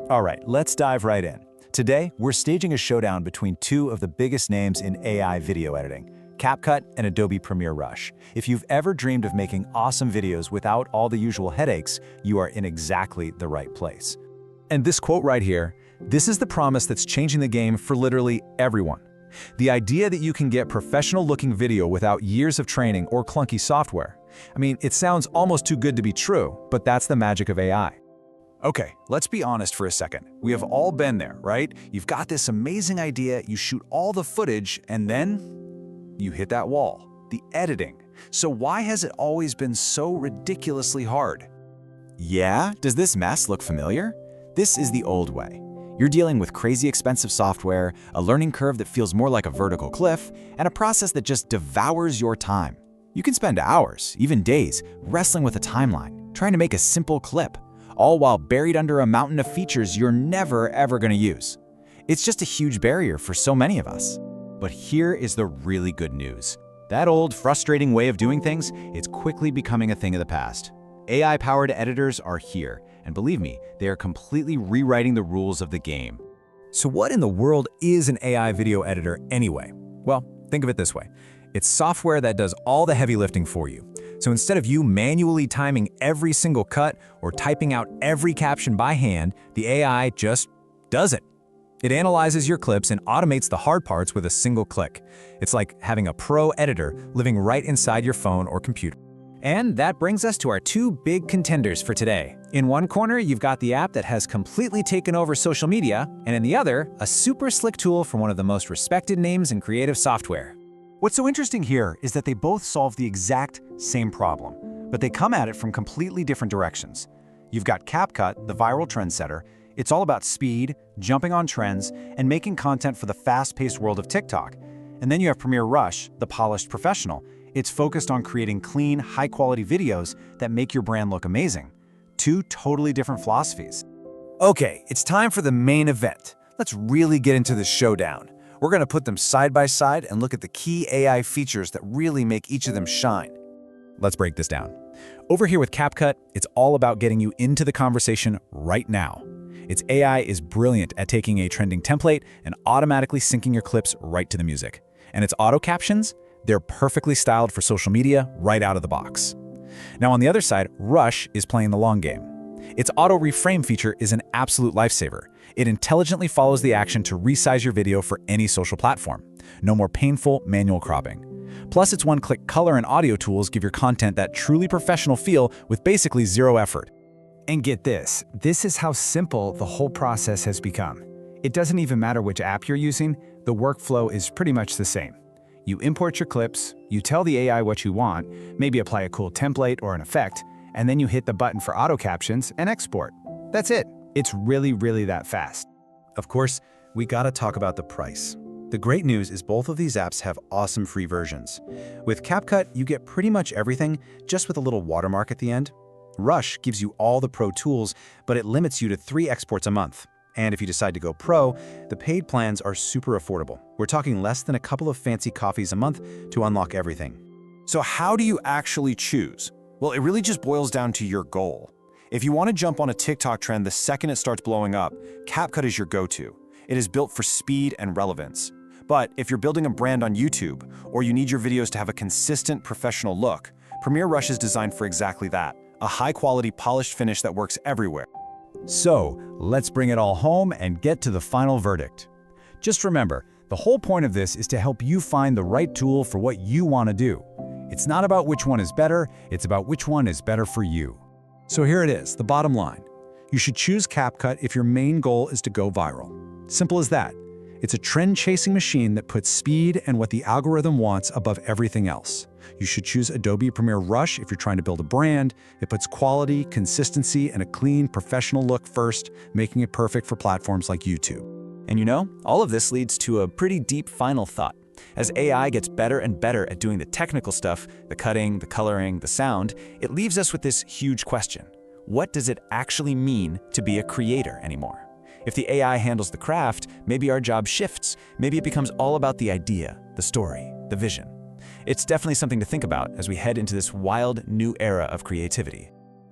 All right, let's dive right in. Today, we're staging a showdown between two of the biggest names in AI video editing, CapCut and Adobe Premiere Rush. If you've ever dreamed of making awesome videos without all the usual headaches, you are in exactly the right place. And this quote right here, this is the promise that's changing the game for literally everyone. The idea that you can get professional-looking video without years of training or clunky software. I mean, it sounds almost too good to be true, but that's the magic of AI. Okay, let's be honest for a second. We have all been there, right? You've got this amazing idea, you shoot all the footage, and then you hit that wall, the editing. So why has it always been so ridiculously hard? Yeah? Does this mess look familiar? This is the old way. You're dealing with crazy expensive software, a learning curve that feels more like a vertical cliff, and a process that just devours your time. You can spend hours, even days, wrestling with a timeline, trying to make a simple clip, all while buried under a mountain of features you're never ever going to use. It's just a huge barrier for so many of us. But here is the really good news. That old, frustrating way of doing things, it's quickly becoming a thing of the past. AI-powered editors are here, and believe me, they are completely rewriting the rules of the game. So what in the world is an AI video editor anyway? Well, think of it this way. It's software that does all the heavy lifting for you. So instead of you manually timing every single cut or typing out every caption by hand, the AI just does it. It analyzes your clips and automates the hard parts with a single click. It's like having a pro editor living right inside your phone or computer. And that brings us to our two big contenders for today. In one corner, you've got the app that has completely taken over social media, and in the other, a super slick tool from one of the most respected names in creative software. What's so interesting here is that they both solve the exact same problem, but they come at it from completely different directions. You've got CapCut, the viral trendsetter. It's all about speed, jumping on trends, and making content for the fast-paced world of TikTok. And then you have Premiere Rush, the polished professional. It's focused on creating clean, high-quality videos that make your brand look amazing. Two totally different philosophies. Okay, it's time for the main event. Let's really get into the showdown. We're going to put them side by side and look at the key AI features that really make each of them shine. Let's break this down. Over here with CapCut, it's all about getting you into the conversation right now. Its AI is brilliant at taking a trending template and automatically syncing your clips right to the music. And its auto-captions? They're perfectly styled for social media right out of the box. Now on the other side, Rush is playing the long game. Its auto-reframe feature is an absolute lifesaver. It intelligently follows the action to resize your video for any social platform. No more painful manual cropping. Plus, its one-click color and audio tools give your content that truly professional feel with basically zero effort. And get this is how simple the whole process has become. It doesn't even matter which app you're using, the workflow is pretty much the same. You import your clips, you tell the AI what you want, maybe apply a cool template or an effect, and then you hit the button for auto captions and export. That's it. It's really that fast. Of course, we gotta talk about the price. The great news is both of these apps have awesome free versions. With CapCut, you get pretty much everything, just with a little watermark at the end. Rush gives you all the pro tools, but it limits you to 3 exports a month. And if you decide to go pro, the paid plans are super affordable. We're talking less than a couple of fancy coffees a month to unlock everything. So how do you actually choose? Well, it really just boils down to your goal. If you want to jump on a TikTok trend the second it starts blowing up, CapCut is your go-to. It is built for speed and relevance. But if you're building a brand on YouTube, or you need your videos to have a consistent professional look, Premiere Rush is designed for exactly that, a high-quality polished finish that works everywhere. So, let's bring it all home and get to the final verdict. Just remember, the whole point of this is to help you find the right tool for what you want to do. It's not about which one is better, it's about which one is better for you. So here it is, the bottom line. You should choose CapCut if your main goal is to go viral. Simple as that. It's a trend-chasing machine that puts speed and what the algorithm wants above everything else. You should choose Adobe Premiere Rush if you're trying to build a brand. It puts quality, consistency, and a clean, professional look first, making it perfect for platforms like YouTube. And you know, all of this leads to a pretty deep final thought. As AI gets better and better at doing the technical stuff, the cutting, the coloring, the sound, it leaves us with this huge question. What does it actually mean to be a creator anymore? If the AI handles the craft, maybe our job shifts. Maybe it becomes all about the idea, the story, the vision. It's definitely something to think about as we head into this wild new era of creativity.